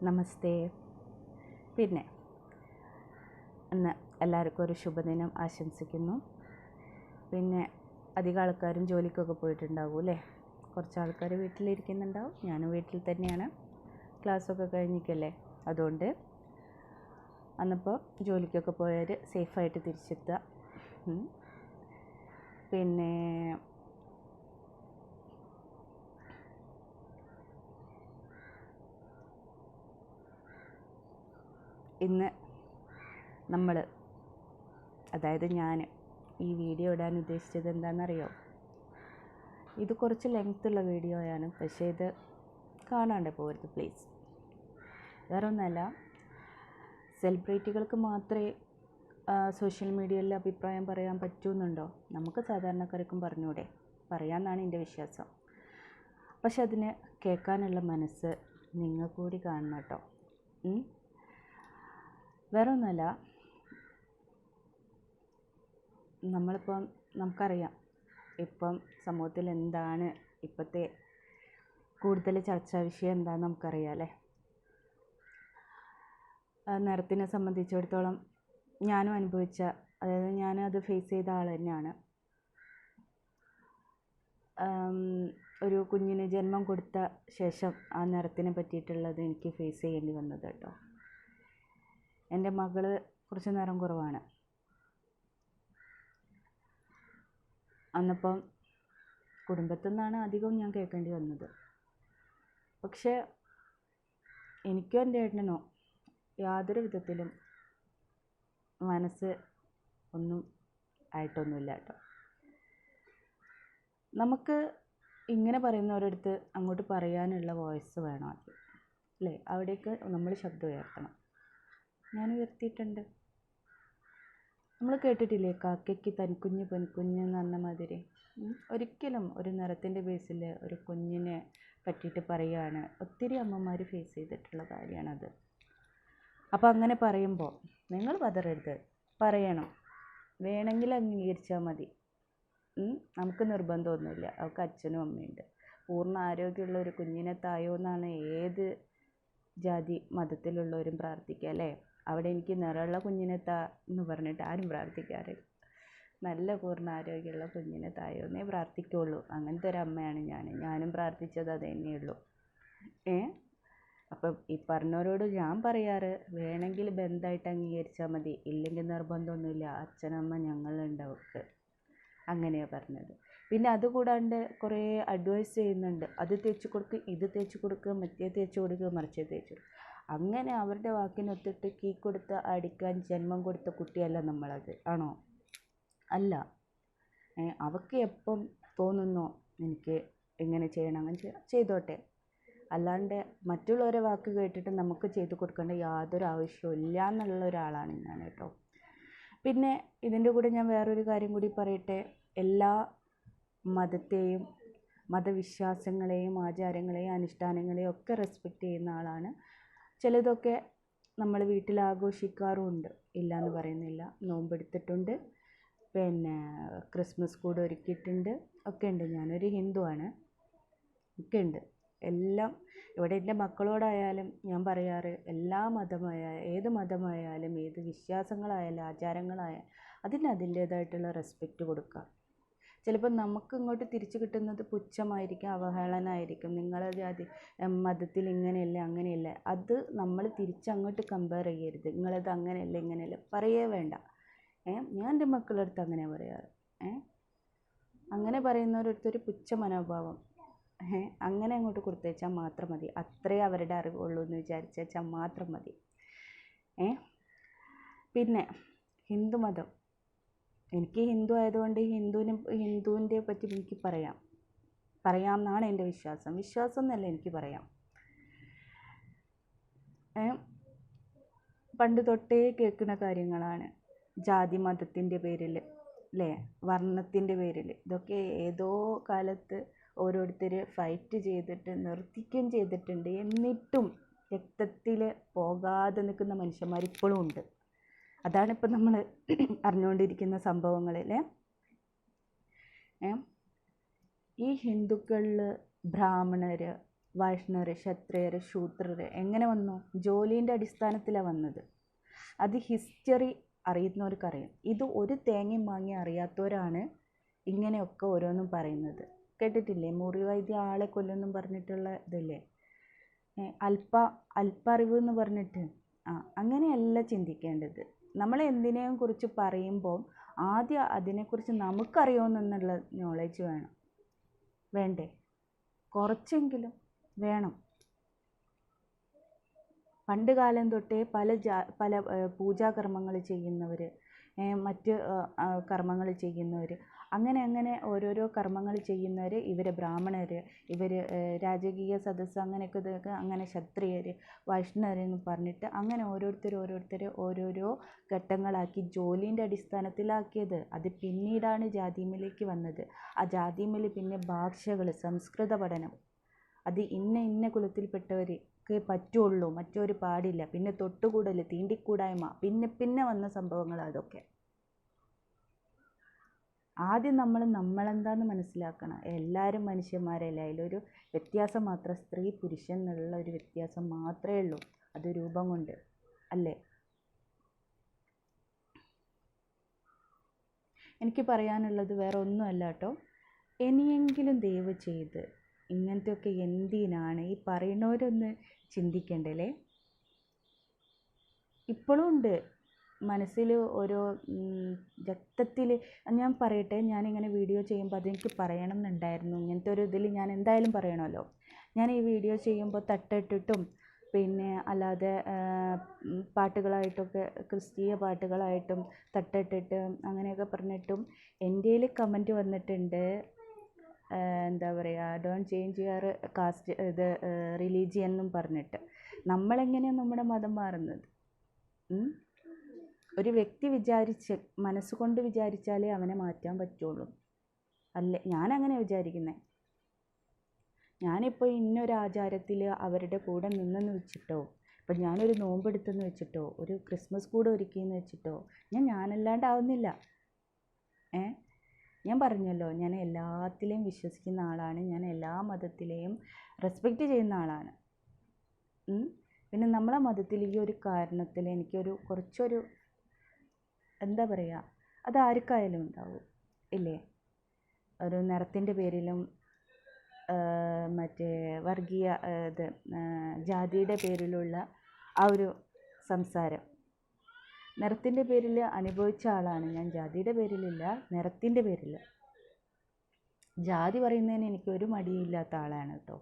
നമസ്തേ. പിന്നെ ഇന്ന് എല്ലാവർക്കും ഒരു ശുഭദിനം ആശംസിക്കുന്നു. പിന്നെ അധികം ആൾക്കാരും ജോലിക്കൊക്കെ പോയിട്ടുണ്ടാവും അല്ലേ? കുറച്ച് ആൾക്കാർ വീട്ടിലിരിക്കുന്നുണ്ടാവും. ഞാനും വീട്ടിൽ തന്നെയാണ്. ക്ലാസ്സൊക്കെ കഴിഞ്ഞിക്കല്ലേ, അതുകൊണ്ട് അന്നിപ്പോൾ ജോലിക്കൊക്കെ പോയവർ സേഫായിട്ട് തിരിച്ചെത്തുക. പിന്നെ ഇന്ന് നമ്മൾ, അതായത് ഞാൻ ഈ വീഡിയോ ഇടാൻ ഉദ്ദേശിച്ചത് എന്താണെന്നറിയോ? ഇത് കുറച്ച് ലെങ്ത്തുള്ള വീഡിയോയാണ്, പക്ഷേ ഇത് കാണാണ്ട് പോകരുത് പ്ലീസ്. വേറെ ഒന്നല്ല, സെലിബ്രിറ്റികൾക്ക് മാത്രമേ സോഷ്യൽ മീഡിയയിൽ അഭിപ്രായം പറയാൻ പറ്റുമെന്നുണ്ടോ? നമുക്ക് സാധാരണക്കാർക്കും പറഞ്ഞൂടെ? പറയാമെന്നാണ് എൻ്റെ വിശ്വാസം. പക്ഷെ അതിന് കേൾക്കാനുള്ള മനസ്സ് നിങ്ങൾ കൂടി കാണണം കേട്ടോ. വേറെ ഒന്നുമല്ല, നമുക്കറിയാം ഇപ്പം സമൂഹത്തിൽ എന്താണ് ഇപ്പോഴത്തെ കൂടുതൽ ചർച്ചാ വിഷയം എന്താണെന്ന് നമുക്കറിയാം അല്ലേ? നിറത്തിനെ സംബന്ധിച്ചിടത്തോളം ഞാനും അനുഭവിച്ച, അതായത് ഞാനത് ഫേസ് ചെയ്ത ആൾ തന്നെയാണ്. ഒരു കുഞ്ഞിന് ജന്മം കൊടുത്ത ശേഷം ആ നിറത്തിനെ പറ്റിയിട്ടുള്ളത് എനിക്ക് ഫേസ് ചെയ്യേണ്ടി വന്നത് കേട്ടോ. എൻ്റെ മകൾ കുറച്ച് നിറം കുറവാണ്. അന്നപ്പം കുടുംബത്തിൽ നിന്നാണ് അധികവും ഞാൻ കേൾക്കേണ്ടി വന്നത്. പക്ഷേ എനിക്കോ എൻ്റെ ഏട്ടനോ യാതൊരു വിധത്തിലും മനസ്സ് ഒന്നും ആയിട്ടൊന്നുമില്ല കേട്ടോ. നമുക്ക് ഇങ്ങനെ പറയുന്നവരടുത്ത് അങ്ങോട്ട് പറയാനുള്ള വോയിസ് വേണം ആദ്യം അല്ലേ? അവിടേക്ക് നമ്മൾ ശബ്ദം ഉയർത്തണം. ഞാൻ ഉയർത്തിയിട്ടുണ്ട്. നമ്മൾ കേട്ടിട്ടില്ലേ, കാക്കയ്ക്ക് തനിക്കുഞ്ഞ് പെൺകുഞ്ഞ് എന്ന് പറഞ്ഞ മാതിരി? ഒരിക്കലും ഒരു നിറത്തിൻ്റെ ബേസിൽ ഒരു കുഞ്ഞിനെ പറ്റിയിട്ട് പറയുകയാണ്. ഒത്തിരി അമ്മമാർ ഫേസ് ചെയ്തിട്ടുള്ള കാര്യമാണത്. അപ്പോൾ അങ്ങനെ പറയുമ്പോൾ നിങ്ങൾ പതറരുത്, പറയണം. വേണമെങ്കിൽ അംഗീകരിച്ചാൽ മതി. നമുക്ക് നിർബന്ധമൊന്നുമില്ല. അവൾക്ക് അച്ഛനും അമ്മയുണ്ട്. പൂർണ്ണ ആരോഗ്യമുള്ള ഒരു കുഞ്ഞിനെ തായോ എന്നാണ് ഏത് ജാതി മതത്തിലുള്ളവരും പ്രാർത്ഥിക്കുക അല്ലേ? അവിടെ എനിക്ക് നിറമുള്ള കുഞ്ഞിനെ താ എന്ന് പറഞ്ഞിട്ട് ആരും പ്രാർത്ഥിക്കാറില്ല. നല്ല പൂർണ്ണ ആരോഗ്യമുള്ള കുഞ്ഞിനെ തായോ എന്നേ പ്രാർത്ഥിക്കുള്ളൂ. അങ്ങനത്തെ ഒരു അമ്മയാണ് ഞാനും പ്രാർത്ഥിച്ചത് അത് തന്നെയുള്ളൂ. അപ്പം ഈ പറഞ്ഞവരോട് ഞാൻ പറയാറ്, വേണമെങ്കിൽ ബന്ധമായിട്ട് അംഗീകരിച്ചാൽ മതി, ഇല്ലെങ്കിൽ നിർബന്ധമൊന്നുമില്ല. അച്ഛനമ്മ ഞങ്ങളുണ്ട് അവർക്ക്, അങ്ങനെയാണ് പറഞ്ഞത്. പിന്നെ അതുകൂടാണ്ട് കുറേ അഡ്വൈസ് ചെയ്യുന്നുണ്ട്. അത് തേച്ച് കൊടുക്കുക, ഇത് തേച്ച് കൊടുക്കുക, മറ്റേ തേച്ച് കൊടുക്കുക, മറിച്ചേ തേച്ച് കൊടുക്കുക. അങ്ങനെ അവരുടെ വാക്കിനൊത്തിട്ട് കീ കൊടുത്ത് അടിക്കാൻ ജന്മം കൊടുത്ത കുട്ടിയല്ല നമ്മളത്, ആണോ? അല്ല. അവൾക്ക് എപ്പം തോന്നുന്നോ എനിക്ക് എങ്ങനെ ചെയ്യണം അങ്ങനെ ചെയ്തോട്ടെ. അല്ലാണ്ട് മറ്റുള്ളവരെ വാക്ക് കേട്ടിട്ട് നമുക്ക് ചെയ്തു കൊടുക്കേണ്ട യാതൊരു ആവശ്യവും ഇല്ല എന്നുള്ള ഒരാളാണ് ഞാൻ കേട്ടോ. പിന്നെ ഇതിൻ്റെ കൂടെ ഞാൻ വേറൊരു കാര്യം കൂടി പറയട്ടെ. എല്ലാ മതത്തെയും മതവിശ്വാസങ്ങളെയും ആചാരങ്ങളെയും അനുഷ്ഠാനങ്ങളെയും ഒക്കെ റെസ്പെക്റ്റ് ചെയ്യുന്ന ആളാണ്. ചിലതൊക്കെ നമ്മൾ വീട്ടിൽ ആഘോഷിക്കാറുമുണ്ട്, ഇല്ല എന്ന് പറയുന്നില്ല. നോമ്പെടുത്തിട്ടുണ്ട്, പിന്നെ ക്രിസ്മസ് കൂടെ ഒരുക്കിയിട്ടുണ്ട്, ഒക്കെ ഉണ്ട്. ഞാനൊരു ഹിന്ദുവാണ്, ഒക്കെ ഉണ്ട് എല്ലാം. ഇവിടെ എൻ്റെ മക്കളോടായാലും ഞാൻ പറയാറ്, എല്ലാ ഏത് മതമായാലും ഏത് വിശ്വാസങ്ങളായാലും ആചാരങ്ങളായാലും അതിന് അതിൻ്റേതായിട്ടുള്ള റെസ്പെക്റ്റ് കൊടുക്കുക. ചിലപ്പോൾ നമുക്ക് ഇങ്ങോട്ട് തിരിച്ചു കിട്ടുന്നത് പുച്ഛമായിരിക്കും, അവഹേളനമായിരിക്കും. നിങ്ങളെ ജാതി മതത്തിൽ ഇങ്ങനെയല്ല അങ്ങനെയല്ല, അത് നമ്മൾ തിരിച്ചങ്ങോട്ട് കമ്പയർ ചെയ്യരുത്. നിങ്ങളത് അങ്ങനെയല്ല ഇങ്ങനെയല്ല പറയേ വേണ്ട. ഞാൻ എൻ്റെ മക്കളുടെ അടുത്ത് അങ്ങനെ പറയാറ്. അങ്ങനെ പറയുന്നവരടുത്തൊരു പുച്ഛ മനോഭാവം അങ്ങനെ അങ്ങോട്ട് കൊടുത്തേച്ചാൽ മാത്രം മതി. അത്രേ അവരുടെ അറിവുള്ളൂ എന്ന് വിചാരിച്ചാൽ മാത്രം മതി. പിന്നെ ഹിന്ദുമതം, എനിക്ക് ഹിന്ദു ആയതുകൊണ്ട് ഹിന്ദുവിൻ്റെ പറ്റി എനിക്ക് പറയാമെന്നാണ് എൻ്റെ വിശ്വാസം എന്നല്ല, എനിക്ക് പറയാം. പണ്ട് തൊട്ടേ കേൾക്കുന്ന കാര്യങ്ങളാണ്. ജാതി മതത്തിൻ്റെ പേരിൽ അല്ലേ, വർണ്ണത്തിൻ്റെ പേരിൽ, ഇതൊക്കെ ഏതോ കാലത്ത് ഓരോരുത്തർ ഫൈറ്റ് ചെയ്തിട്ട് നിർത്തിക്കുകയും ചെയ്തിട്ടുണ്ട്. എന്നിട്ടും രക്തത്തിൽ പോകാതെ നിൽക്കുന്ന മനുഷ്യന്മാർ ഇപ്പോഴും ഉണ്ട്. അതാണിപ്പോൾ നമ്മൾ അറിഞ്ഞുകൊണ്ടിരിക്കുന്ന സംഭവങ്ങളിലെ. ഈ ഹിന്ദുക്കളിൽ ബ്രാഹ്മണർ, വൈഷ്ണവർ, ക്ഷത്രിയർ, ശൂദ്രർ എങ്ങനെ വന്നു? ജോലീൻ്റെ അടിസ്ഥാനത്തിലാണ് വന്നത്. അത് ഹിസ്റ്ററി അറിയുന്നവർക്കറിയാം. ഇത് ഒരു തേങ്ങയും വാങ്ങി അറിയാത്തവരാണ് ഇങ്ങനെയൊക്കെ ഓരോന്നും പറയുന്നത്. കേട്ടിട്ടില്ലേ? മുറിവൈദ്യ ആളെ കൊല്ലുമെന്നും പറഞ്ഞിട്ടുള്ള ഇതില്ലേ? അല്പറിവ് എന്ന് പറഞ്ഞിട്ട്. അങ്ങനെയല്ല ചിന്തിക്കേണ്ടത്. നമ്മൾ എന്തിനേയും കുറിച്ച് പറയുമ്പോൾ ആദ്യം അതിനെക്കുറിച്ച് നമുക്കറിയുമെന്നുള്ള നോളേജ് വേണ്ടേ? കുറച്ചെങ്കിലും വേണം. പണ്ട് കാലം തൊട്ടേ പല പൂജാകർമ്മങ്ങൾ ചെയ്യുന്നവർ, മറ്റ് കർമ്മങ്ങൾ ചെയ്യുന്നവർ, അങ്ങനെ ഓരോരോ കർമ്മങ്ങൾ ചെയ്യുന്നവർ, ഇവർ ബ്രാഹ്മണർ, ഇവർ രാജകീയ സദസ്സ്, അങ്ങനെയൊക്കെ അങ്ങനെ ക്ഷത്രിയർ, വൈഷ്ണവരെന്ന് പറഞ്ഞിട്ട് അങ്ങനെ ഓരോരുത്തർ ഓരോരോ ഘട്ടങ്ങളാക്കി ജോലീൻ്റെ അടിസ്ഥാനത്തിലാക്കിയത്. അത് പിന്നീടാണ് ജാതിമയിലേക്ക് വന്നത്. ആ ജാതിമയിൽ പിന്നെ ഭാഷകൾ, സംസ്കൃത പഠനം, അത് ഇന്ന കുലത്തിൽപ്പെട്ടവർക്ക് പറ്റുള്ളൂ, മറ്റൊരു പാടില്ല. പിന്നെ തൊട്ടുകൂടൽ, തീണ്ടിക്കൂടായ്മ, പിന്നെ വന്ന സംഭവങ്ങൾ അതൊക്കെ. ആദ്യം നമ്മളെന്താന്ന് മനസ്സിലാക്കണം. എല്ലാവരും മനുഷ്യന്മാരല്ലേ. അതിലൊരു വ്യത്യാസം മാത്രം, സ്ത്രീ പുരുഷൻ എന്നുള്ള ഒരു വ്യത്യാസം മാത്രമേ ഉള്ളൂ. അത് രൂപം കൊണ്ട് അല്ലേ. എനിക്ക് പറയാനുള്ളത് വേറെ ഒന്നുമല്ല കേട്ടോ. ഇനിയെങ്കിലും ദയവ് ചെയ്ത് ഇങ്ങനത്തെയൊക്കെ എന്തിനാണ് ഈ പറയുന്നവരൊന്ന് ചിന്തിക്കണ്ടല്ലേ. ഇപ്പോഴും ഉണ്ട് മനസ്സിൽ ഓരോ രക്തത്തിൽ. ഞാൻ പറയട്ടെ, ഞാനിങ്ങനെ വീഡിയോ ചെയ്യുമ്പോൾ അതെനിക്ക് പറയണം എന്നുണ്ടായിരുന്നു. ഇങ്ങനത്തെ ഒരു ഇതിൽ ഞാൻ എന്തായാലും പറയണമല്ലോ. ഞാൻ ഈ വീഡിയോ ചെയ്യുമ്പോൾ തട്ടിട്ടിട്ടും പിന്നെ അല്ലാതെ പാട്ടുകളായിട്ടൊക്കെ, ക്രിസ്തീയ പാട്ടുകളായിട്ടും തട്ടിട്ടിട്ട് അങ്ങനെയൊക്കെ പറഞ്ഞിട്ടും എൻ്റെ കമൻറ്റ് വന്നിട്ടുണ്ട്. എന്താ പറയുക, ഡോണ്ട് ചേഞ്ച് യുവർ കാസ്റ്റ്, ഇത് റിലീജിയൻ എന്നും പറഞ്ഞിട്ട്. നമ്മളെങ്ങനെയാണ് നമ്മുടെ മതം മാറുന്നത്? ഒരു വ്യക്തി മനസ്സുകൊണ്ട് വിചാരിച്ചാലേ അവനെ മാറ്റാൻ പറ്റുള്ളൂ. അല്ലേ? ഞാനങ്ങനെ വിചാരിക്കുന്നത്. ഞാനിപ്പോൾ ഇന്നൊരാചാരത്തിൽ അവരുടെ കൂടെ നിന്നെന്ന് വെച്ചിട്ടോ, ഇപ്പം ഞാനൊരു നോമ്പെടുത്തെന്ന് വെച്ചിട്ടോ, ഒരു ക്രിസ്മസ് കൂടെ ഒരുക്കിയെന്ന് വെച്ചിട്ടോ ഞാനല്ലാണ്ടാവുന്നില്ല. ഞാൻ പറഞ്ഞല്ലോ, ഞാൻ എല്ലാത്തിലെയും വിശ്വസിക്കുന്ന ആളാണ്. ഞാൻ എല്ലാ മതത്തിലെയും റെസ്പെക്റ്റ് ചെയ്യുന്ന ആളാണ്. പിന്നെ നമ്മളെ മതത്തിൽ ഈ ഒരു കാരണത്തിൽ എനിക്കൊരു കുറച്ചൊരു എന്താ പറയുക, അത് ആർക്കായാലും ഉണ്ടാവും ഇല്ലേ? ഒരു നിറത്തിൻ്റെ പേരിലും മറ്റേ വർഗീയ ജാതിയുടെ പേരിലുള്ള ആ ഒരു സംസാരം. നിറത്തിൻ്റെ പേരിൽ അനുഭവിച്ച ആളാണ് ഞാൻ. ജാതിയുടെ പേരിലില്ല, നിറത്തിൻ്റെ പേരിൽ. ജാതി പറയുന്നതിന് എനിക്കൊരു മടിയില്ലാത്ത ആളാണ് കേട്ടോ.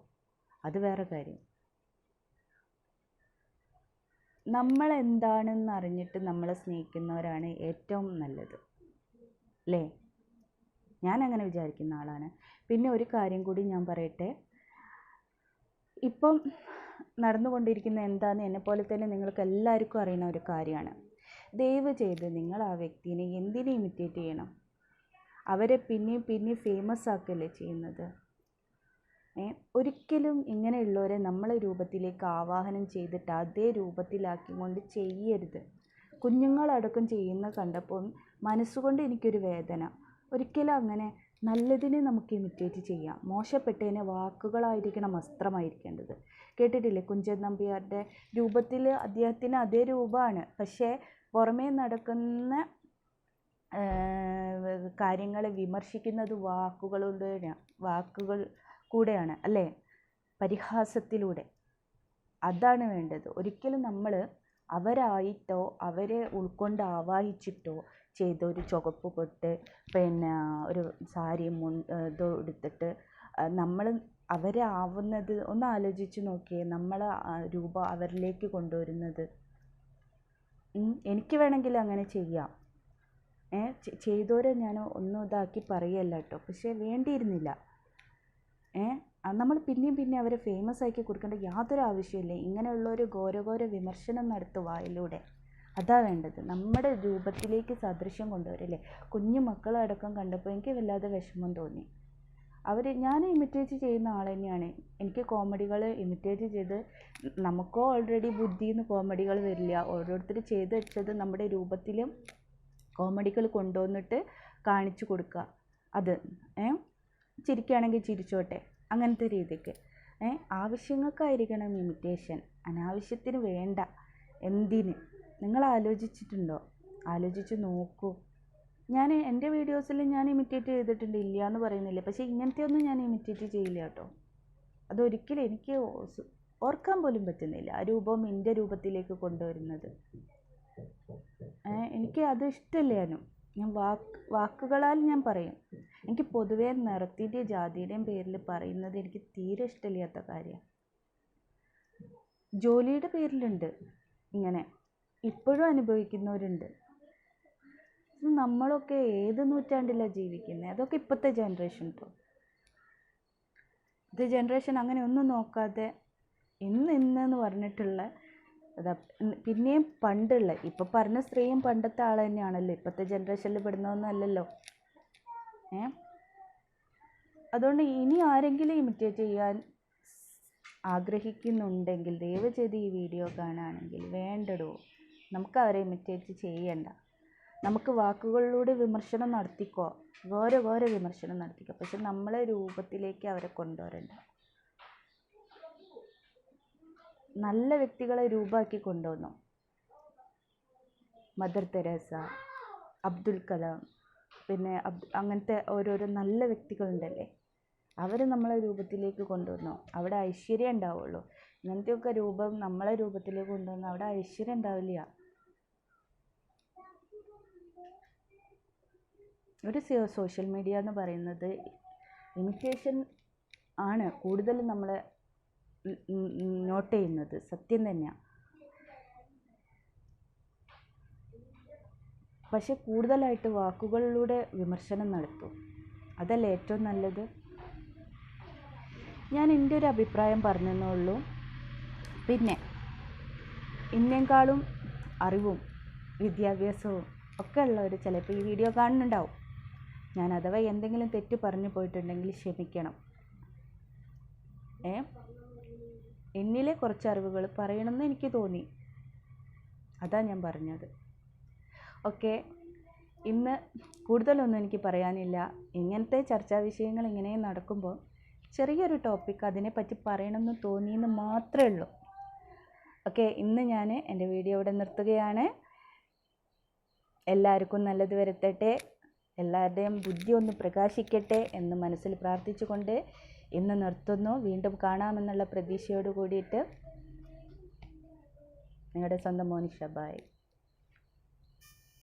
അത് വേറെ കാര്യം. നമ്മളെന്താണെന്ന് അറിഞ്ഞിട്ട് നമ്മളെ സ്നേഹിക്കുന്നവരാണ് ഏറ്റവും നല്ലത് അല്ലേ? ഞാനങ്ങനെ വിചാരിക്കുന്ന ആളാണ്. പിന്നെ ഒരു കാര്യം കൂടി ഞാൻ പറയട്ടെ. ഇപ്പം നടന്നുകൊണ്ടിരിക്കുന്ന എന്താണെന്ന് എന്നെപ്പോലെ തന്നെ നിങ്ങൾക്ക് എല്ലാവർക്കും അറിയുന്ന ഒരു കാര്യമാണ്. ദയവ് ചെയ്ത് നിങ്ങൾ ആ വ്യക്തിനെ എന്തിനെ ഇമിറ്റേറ്റ് ചെയ്യണം? അവരെ പിന്നെയും ഫേമസ് ആക്കല്ലേ ചെയ്യുന്നത്. ഒരിക്കലും ഇങ്ങനെയുള്ളവരെ നമ്മളെ രൂപത്തിലേക്ക് ആവാഹനം ചെയ്തിട്ട് അതേ രൂപത്തിലാക്കിക്കൊണ്ട് ചെയ്യരുത്. കുഞ്ഞുങ്ങളടക്കം ചെയ്യുന്ന കണ്ടപ്പോൾ മനസ്സുകൊണ്ട് എനിക്കൊരു വേദന. ഒരിക്കലും അങ്ങനെ. നല്ലതിനെ നമുക്ക് ഇമിറ്റേറ്റ് ചെയ്യാം, മോശപ്പെട്ടതിനെ വാക്കുകളായിരിക്കണം അസ്ത്രമായിരിക്കേണ്ടത്. കേട്ടിട്ടില്ലേ കുഞ്ചൻ നമ്പ്യാരുടെ രൂപത്തിൽ അദ്ദേഹത്തിന് അതേ രൂപമാണ്, പക്ഷേ പുറമേ നടക്കുന്ന കാര്യങ്ങളെ വിമർശിക്കുന്നത് വാക്കുകൾ കൂടെയാണ് അല്ലേ? പരിഹാസത്തിലൂടെ. അതാണ് വേണ്ടത്. ഒരിക്കലും നമ്മൾ അവരായിട്ടോ അവരെ ഉൾക്കൊണ്ട് ആവാഹിച്ചിട്ടോ ചെയ്ത ഒരു ചുവപ്പ് പൊട്ട്, പിന്നെ ഒരു സാരി ഇതോ എടുത്തിട്ട് നമ്മൾ അവരെ ആവുന്നത് ഒന്ന് ആലോചിച്ച് നോക്കിയേ. നമ്മളെ രൂപം അവരിലേക്ക് കൊണ്ടുവരുന്നത്. എനിക്ക് വേണമെങ്കിൽ അങ്ങനെ ചെയ്യാം. ചെയ്തോരെ ഞാൻ ഒന്നും ഇതാക്കി പറയല്ല കേട്ടോ, പക്ഷേ വേണ്ടിയിരുന്നില്ല. നമ്മൾ പിന്നെയും അവരെ ഫേമസ് ആക്കി കൊടുക്കേണ്ട യാതൊരു ആവശ്യമില്ല. ഇങ്ങനെയുള്ളൊരു ഘോര വിമർശനം നടത്തുക വായിലൂടെ. അതാ വേണ്ടത്. നമ്മുടെ രൂപത്തിലേക്ക് സാദൃശ്യം കൊണ്ടുവരില്ലേ. കുഞ്ഞു മക്കളടക്കം കണ്ടപ്പോൾ എനിക്ക് വല്ലാതെ വിഷമം തോന്നി. ഞാൻ ഇമിറ്റേറ്റ് ചെയ്യുന്ന ആൾ തന്നെയാണ്. എനിക്ക് കോമഡികൾ ഇമിറ്റേറ്റ് ചെയ്ത്, നമുക്കോ ഓൾറെഡി ബുദ്ധിന്ന് കോമഡികൾ വരില്ല. ഓരോരുത്തർ ചെയ്ത് വെച്ചത് നമ്മുടെ രൂപത്തിലും കോമഡികൾ കൊണ്ടുവന്നിട്ട് കാണിച്ചു കൊടുക്കുക. അത് ചിരിക്കുകയാണെങ്കിൽ ചിരിച്ചോട്ടെ, അങ്ങനത്തെ രീതിക്ക്. ആവശ്യങ്ങൾക്കായിരിക്കണം ഇമിറ്റേഷൻ, അനാവശ്യത്തിന് വേണ്ട. എന്തിന്? നിങ്ങൾ ആലോചിച്ചിട്ടുണ്ടോ? ആലോചിച്ച് നോക്കൂ. ഞാൻ എൻ്റെ വീഡിയോസിൽ ഞാൻ ഇമിറ്റേറ്റ് ചെയ്തിട്ടുണ്ട്, ഇല്ല എന്ന് പറയുന്നില്ല. പക്ഷേ ഇങ്ങനത്തെ ഒന്നും ഞാൻ ഇമിറ്റേറ്റ് ചെയ്യില്ല കേട്ടോ. അതൊരിക്കലും എനിക്ക് ഓർക്കാൻ പോലും പറ്റുന്നില്ല ആ രൂപം എൻ്റെ രൂപത്തിലേക്ക് കൊണ്ടുവരുന്നത്. എനിക്ക് അത് ഇഷ്ടമില്ലാനും. ഞാൻ വാക്കുകളാൽ ഞാൻ പറയും. എനിക്ക് പൊതുവേ നിറത്തിൻ്റെയും ജാതിയുടെയും പേരിൽ പറയുന്നത് എനിക്ക് തീരെ ഇഷ്ടമില്ലാത്ത കാര്യമാണ്. ജോലിയുടെ പേരിലുണ്ട് ഇങ്ങനെ, ഇപ്പോഴും അനുഭവിക്കുന്നവരുണ്ട്. നമ്മളൊക്കെ ഏത് നൂറ്റാണ്ടിലാണ് ജീവിക്കുന്നത്? അതൊക്കെ ഇപ്പോഴത്തെ ജനറേഷൻ കേട്ടോ. ഇപ്പോഴത്തെ ജനറേഷൻ അങ്ങനെ ഒന്നും നോക്കാതെ ഇന്നെന്ന് പറഞ്ഞിട്ടുള്ള പിന്നെയും പണ്ടുള്ള, ഇപ്പം പറഞ്ഞ സ്ത്രീയും പണ്ടത്തെ ആൾ തന്നെയാണല്ലോ, ഇപ്പോഴത്തെ ജനറേഷനിൽ പെടുന്നതൊന്നും അല്ലല്ലോ. അതുകൊണ്ട് ഇനി ആരെങ്കിലും ഇമിറ്റേറ്റ് ചെയ്യാൻ ആഗ്രഹിക്കുന്നുണ്ടെങ്കിൽ ദയവ് ചെയ്ത് ഈ വീഡിയോ കാണുകയാണെങ്കിൽ വേണ്ടടോ, നമുക്ക് അവരെ ഇമിറ്റേറ്റ് ചെയ്യണ്ട. നമുക്ക് വാക്കുകളിലൂടെ വിമർശനം നടത്തിക്കോ, വേറെ വിമർശനം നടത്തിക്കോ, പക്ഷെ നമ്മളെ രൂപത്തിലേക്ക് അവരെ കൊണ്ടുവരണ്ട. നല്ല വ്യക്തികളെ രൂപമാക്കി കൊണ്ടുവന്നു. മദർ തെരേസ, അബ്ദുൽ കലാം, പിന്നെ അങ്ങനത്തെ ഓരോരോ നല്ല വ്യക്തികളുണ്ടല്ലേ, അവർ നമ്മളെ രൂപത്തിലേക്ക് കൊണ്ടുവന്നു. അവിടെ ഐശ്വര്യം ഉണ്ടാവുള്ളൂ. ഇങ്ങനത്തെയൊക്കെ രൂപം നമ്മളെ രൂപത്തിലേക്ക് കൊണ്ടുവന്നു അവിടെ ഐശ്വര്യം ഉണ്ടാവില്ല. ഒരു സോഷ്യൽ മീഡിയ എന്ന് പറയുന്നത് ഇമിറ്റേഷൻ ആണ് കൂടുതൽ നമ്മളെ നോട്ട് ചെയ്യുന്നത്. സത്യം തന്നെയാണ്. പക്ഷെ കൂടുതലായിട്ട് വാക്കുകളിലൂടെ വിമർശനം നടത്തും. അതല്ലേ ഏറ്റവും നല്ലത്. ഞാൻ എൻ്റെ ഒരു അഭിപ്രായം പറഞ്ഞെന്നേ ഉള്ളൂ. പിന്നെ ഇന്നേക്കാളും അറിവും വിദ്യാഭ്യാസവും ഒക്കെ ഉള്ളവർ ചിലപ്പോൾ ഈ വീഡിയോ കാണുന്നുണ്ടാവും. ഞാൻ അഥവാ എന്തെങ്കിലും തെറ്റ് പറഞ്ഞു പോയിട്ടുണ്ടെങ്കിൽ ക്ഷമിക്കണം. എന്നിലെ കുറച്ച് അറിവുകൾ പറയണമെന്ന് എനിക്ക് തോന്നി, അതാ ഞാൻ പറഞ്ഞത്. ഓക്കെ, ഇന്ന് കൂടുതലൊന്നും എനിക്ക് പറയാനില്ല. ഇങ്ങനത്തെ ചർച്ചാ വിഷയങ്ങൾ ഇങ്ങനെ നടക്കുമ്പോൾ ചെറിയൊരു ടോപ്പിക് അതിനെപ്പറ്റി പറയണമെന്ന് തോന്നിയെന്ന് മാത്രമേ ഉള്ളൂ. ഓക്കെ, ഇന്ന് ഞാൻ എൻ്റെ വീഡിയോ ഇവിടെ നിർത്തുകയാണ്. എല്ലാവർക്കും നല്ലത് വരുത്തട്ടെ, എല്ലാവരുടെയും ബുദ്ധി ഒന്ന് പ്രകാശിക്കട്ടെ എന്ന് മനസ്സിൽ പ്രാർത്ഥിച്ചുകൊണ്ട് ഇന്ന് നിർത്തുന്നു. വീണ്ടും കാണാമെന്നുള്ള പ്രതീക്ഷയോട് കൂടിയിട്ട് നിങ്ങളുടെ സ്വന്തം മോനിഷ. ബൈ.